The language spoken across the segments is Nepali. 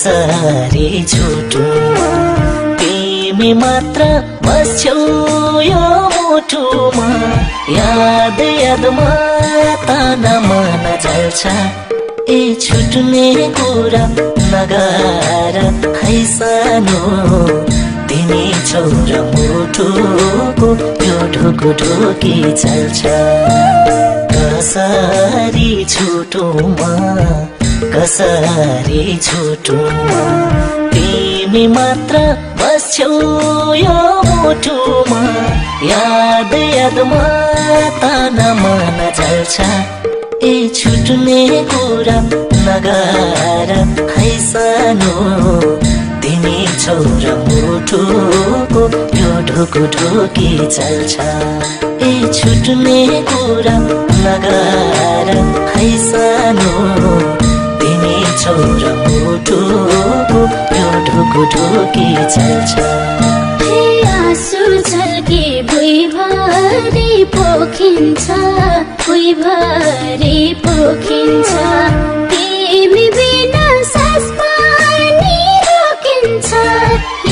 कसरी छुटुमा तिमी मात्र बस्छौ यो मुटुमा याद यादमा ताना मन जल्छ ए छुट्ने कुरा नगर है सानो तिमी छौ र मुटुको यो ढुकढुकी चल्छ कसरी छुटुमा कसरी छुटुमा तिमी मात्र बस्छौ यो मुटुमा याद यादमा ताना मन जल्छ ए छुट्ने कुरा नगर है सानो तिमी छौ र मुटुको यो ढुकढुकी चल्छ ए छुट्ने कुरा नगर है सानो तिमी छौ र मुटुको यो ढुकढुकी चल्छ आँसु झल्के भुइँभरि पोखिन्छ भुइँभरि पोखिन्छ तिमी बिना सास पनि रोकिन्छ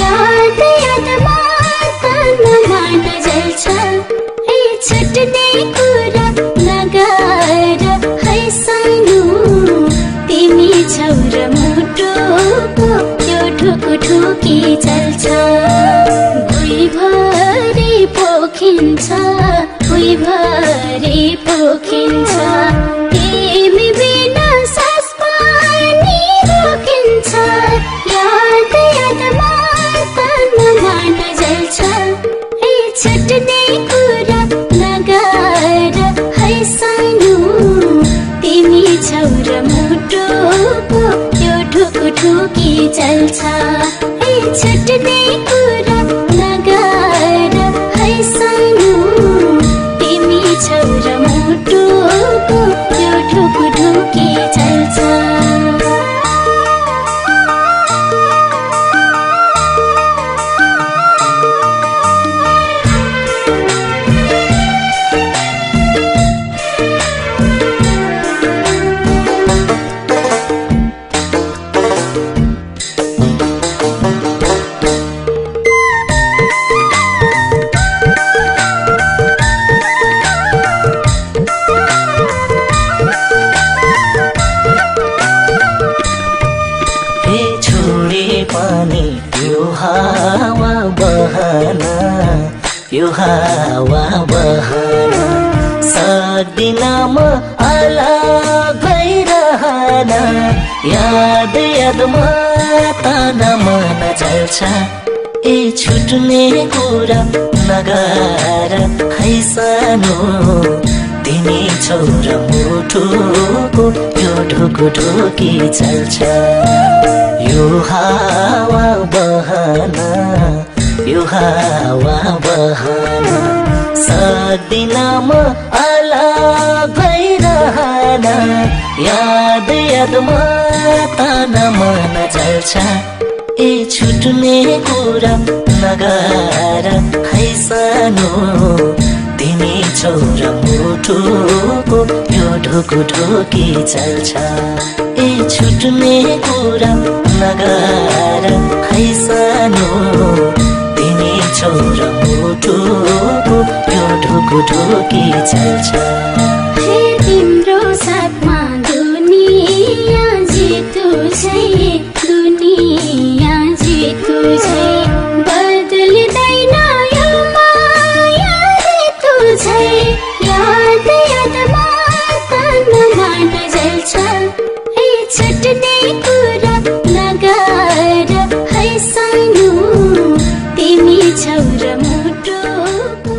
याद यादमा ताना मन जल्छ ए छुट्ने कुरा नगर है सानो तिमी छौ र मुटुको यो ढुकढुकी चल्छ भुइँभरि पोखिन्छ भुइँभरि पोखिन्छ तिमी बिना सास पनि रोकिन्छ याद यादमा ताना मन जल्छ ए छुट्ने कुरा नगर है सानो तिमी छौ र मुटुको यो ढुकढुकी चल्छ ए छुट्ने कुरा नगर है सानो तिमी छौ र मुटुको यो ढुकढुकी चल्छ पानी यो हावा बहना यो हावा बहना सक्दिन म अलग भइरहन याद यादमा ताना मन जल्छ ए छुट्ने कुरा नगर है सानो तिमी छौ र मुटुको यो ढुकढुकी चल्छ यो हावा बहना यो हावा बहना सक्दिन म अलग भइरहन याद यादमा ताना मन जल्छ ए छुट्ने कुरा नगर है सानो तिमी छौ र मुटुको यो ढुकढुकी चल्छ ए छुट्ने कुरा नगर है सानो तिमी छौ र मुटुको यो ढुकढुकी चल्छ तिम्रो साथमा दुनिया जितु छै दुनिया जितु छै बदलिँदैन यो माया ऋतु छै याद यादमा ताना मन जल्छ ए छुट्ने कुरा नगर है सानो तिमी छौ र मुटुको